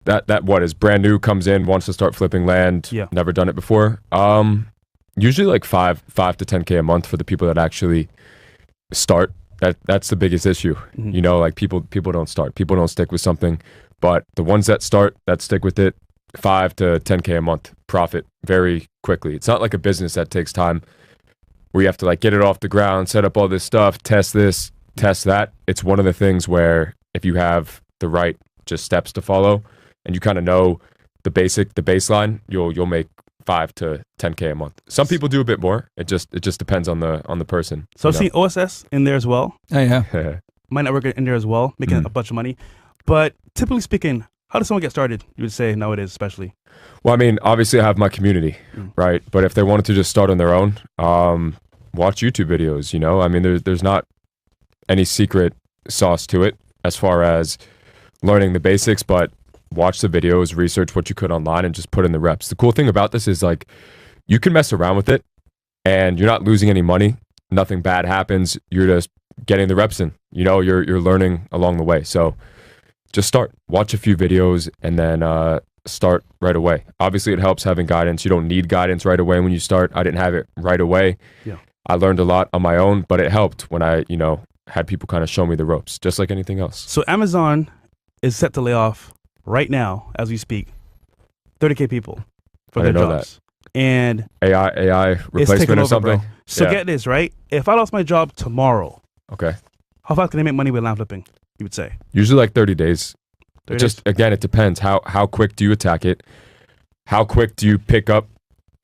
that what is brand new, comes in, wants to start flipping land, Yeah. never done it before. Usually like 5 to 10K a month for the people that actually start. That's the biggest issue. You know, like people don't start. People don't stick with something. But the ones that start, that stick with it, 5 to 10K a month profit very quickly. It's not like a business that takes time where you have to like get it off the ground, set up all this stuff, test this, test that. It's one of the things where if you have the right just steps to follow and you kind of know the baseline, you'll make 5 to 10K a month. Some people do a bit more. It just depends on the person. So I've seen OSS in there as well. Oh, yeah. My network in there as well, making a bunch of money. But typically speaking, how does someone get started? You would say nowadays, especially. Well, I mean, obviously I have my community, right? But if they wanted to just start on their own, watch YouTube videos, you know? I mean, there's not any secret sauce to it as far as learning the basics, but watch the videos, research what you could online, and just put in the reps. The cool thing about this is like you can mess around with it and you're not losing any money. Nothing bad happens. You're just getting the reps in. You know, you're learning along the way. So just start, watch a few videos, and then start right away. Obviously, it helps having guidance. You don't need guidance right away when you start. I didn't have it right away. Yeah. I learned a lot on my own, but it helped when I, had people kind of show me the ropes, just like anything else. So Amazon is set to lay off right now, as we speak, 30K people for their jobs. And AI replacement or something. Bro. So get this, right? If I lost my job tomorrow, okay, how fast can I make money with land flipping, you would say? Usually like 30 days. 30 Just, again, it depends. How quick do you attack it? How quick do you pick up,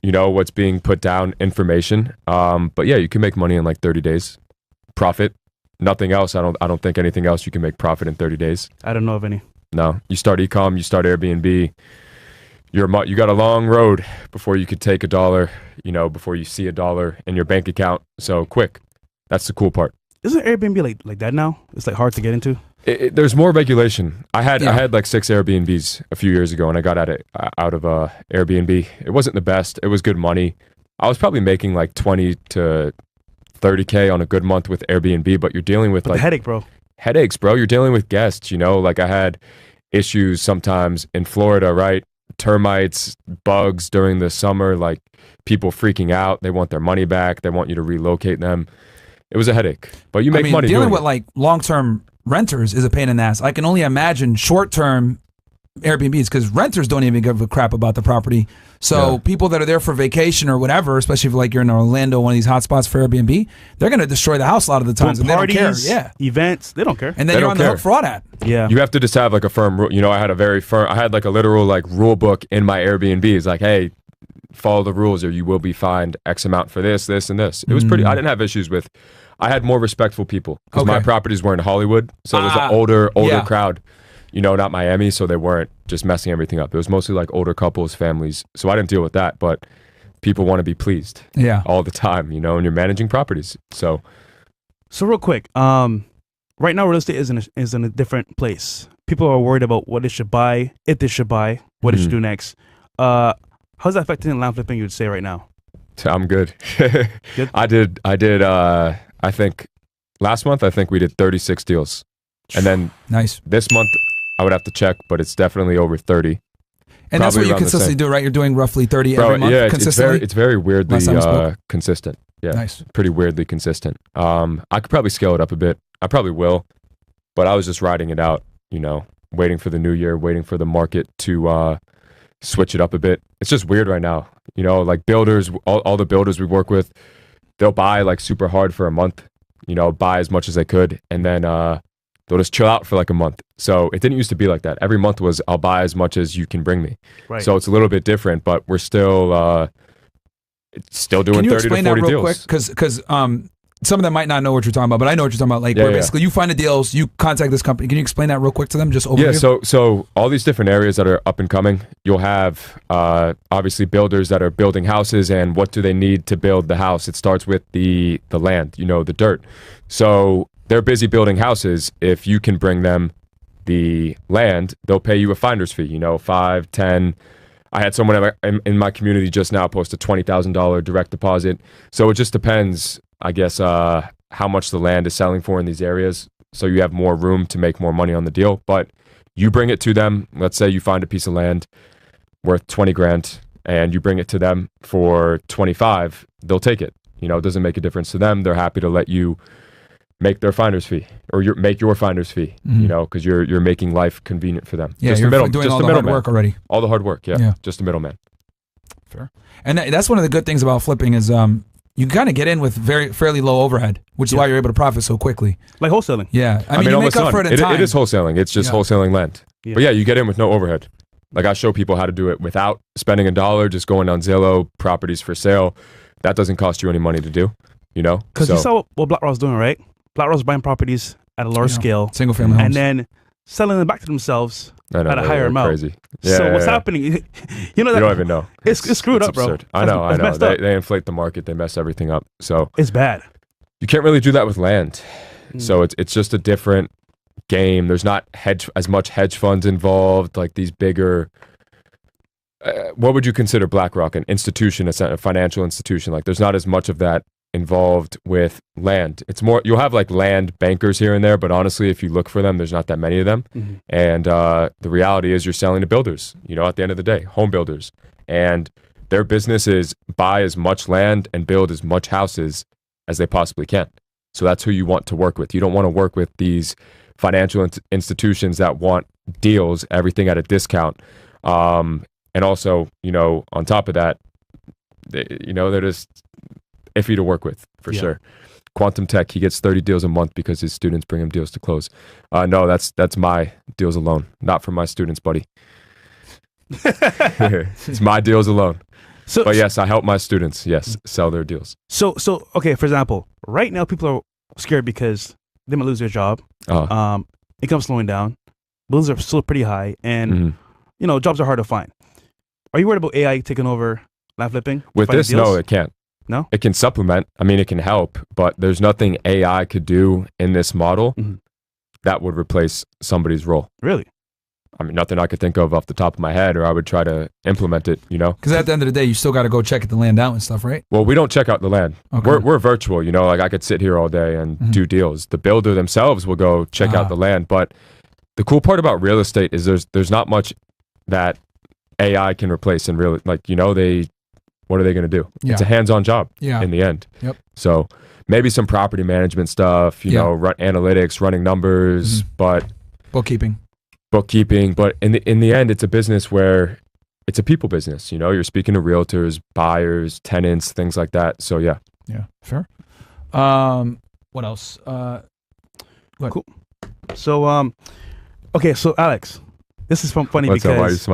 what's being put down, information? But yeah, you can make money in like 30 days. Profit. Nothing else. I don't think anything else you can make profit in 30 days. I don't know of any. No. You start e-com, you start Airbnb. You got a long road before you could take $1, before you see $1 in your bank account. So quick. That's the cool part. Isn't Airbnb like that now? It's like hard to get into. There's more regulation. I had like 6 Airbnbs a few years ago, and I got out of Airbnb. It wasn't the best. It was good money. I was probably making like 20 to 30K on a good month with Airbnb, but you're dealing with like the headache, bro. Headaches, bro. You're dealing with guests. Like I had issues sometimes in Florida, right? Termites, bugs during the summer, like people freaking out. They want their money back. They want you to relocate them. It was a headache, but you make money dealing doing with it. Like long-term renters is a pain in the ass. I can only imagine short-term Airbnbs because renters don't even give a crap about the property. So people that are there for vacation or whatever, especially if like you're in Orlando, one of these hotspots for Airbnb, they're going to destroy the house a lot of the times. And parties, they don't care. Yeah. Events, they don't care. And then you're on the hook for all that. Yeah. You have to just have like a firm rule. I had like a literal like rule book in my Airbnb. It's like, hey, follow the rules or you will be fined X amount for this, this, and this. It was pretty, I didn't have issues with, I had more respectful people because my properties were in Hollywood. So it was an older crowd, not Miami. So they weren't just messing everything up. It was mostly like older couples, families. So I didn't deal with that, but people want to be pleased all the time, and you're managing properties. So real quick, right now real estate is in a different place. People are worried about what they should buy, if they should buy, what they should do next. How's that affecting land flipping, you would say right now? I'm good. Good? I did, I think last month, we did 36 deals. And then this month, I would have to check, but it's definitely over 30. And that's what you consistently do, right? You're doing roughly 30 every month consistently? It's very weirdly consistent. Yeah, nice. Pretty weirdly consistent. I could probably scale it up a bit. I probably will. But I was just riding it out, waiting for the new year, waiting for the market to switch it up a bit. It's just weird right now. Like builders, all the builders we work with, they'll buy like super hard for a month, buy as much as they could. And then they'll just chill out for like a month. So it didn't used to be like that. Every month was, I'll buy as much as you can bring me. Right. So it's a little bit different, but we're still doing 30 to 40 deals. Can you explain that real quick? Because some of them might not know what you're talking about, but I know what you're talking about. Like where basically you find the deals, you contact this company. Can you explain that real quick to them? Just overview? Yeah, so all these different areas that are up and coming, you'll have obviously builders that are building houses, and what do they need to build the house? It starts with the land, the dirt. So they're busy building houses. If you can bring them the land, they'll pay you a finder's fee, 5, 10. I had someone in my community just now post a $20,000 direct deposit. So it just depends, I guess, how much the land is selling for in these areas. So you have more room to make more money on the deal. But You bring it to them. Let's say you find a piece of land worth 20 grand and you bring it to them for 25, they'll take it. You know, it doesn't make a difference to them. They're happy to let you make their finder's fee or make your finder's fee, you know, because you're making life convenient for them. Yeah, just you're the doing just all the the hard middleman. work already. All the hard work, yeah. Just a middleman. Fair. And that's one of the good things about flipping is you kind of get in with fairly low overhead, which is why you're able to profit so quickly. Like wholesaling. Yeah. I mean you make up for it in time. It is wholesaling. It's just wholesaling land. Yeah. But yeah, you get in with no overhead. Like I show people how to do it without spending a dollar, just going on Zillow, properties for sale. That doesn't cost you any money to do, you know? Because you saw what BlackRock's doing, right? BlackRock's buying properties at a large scale. Single family homes. And then selling them back to themselves at a higher amount. Crazy. Yeah, so what's happening? You know that, you don't even know. It's screwed up, bro. I know. They inflate the market. They mess everything up. So it's bad. You can't really do that with land. So it's just a different game. There's not as much hedge funds involved, like these bigger. What would you consider BlackRock? An institution, a financial institution? Like there's not as much of that involved with land. It's more, you'll have like land bankers here and there, but honestly, if you look for them, there's not that many of them. And the reality is you're selling to builders, you know, at the end of the day, home builders. And their business is buy as much land and build as much houses as they possibly can. So that's who you want to work with. You don't want to work with these financial institutions that want deals, everything at a discount. And also, you know, on top of that, they're just iffy to work with for sure. Quantum Tech, he gets 30 deals a month because his students bring him deals to close. No, that's my deals alone, not from my students, buddy. It's my deals alone. But yes, I help my students, sell their deals. So okay, for example, right now people are scared because they might lose their job. Income's slowing down. Bills are still pretty high, and you know, jobs are hard to find. Are you worried about AI taking over land flipping? With this, no, it can't. No? It can supplement. I mean, it can help, but there's nothing AI could do in this model that would replace somebody's role. Really? I mean, nothing I could think of off the top of my head, or I would try to implement it, you know? Because at the end of the day, you still got to go check the land out and stuff, right? Well, we don't check out the land. Okay. We're virtual, you know? Like, I could sit here all day and do deals. The builder themselves will go check out the land. But the cool part about real estate is there's not much that AI can replace in real, like, you know, what are they going to do? It's a hands-on job in the end. So maybe some property management stuff, you know, run analytics, running numbers, but bookkeeping. But in the end, it's a business where it's a people business. You know, you're speaking to realtors, buyers, tenants, things like that. So yeah, fair. What else? Cool. So okay, so Alex, this is funny because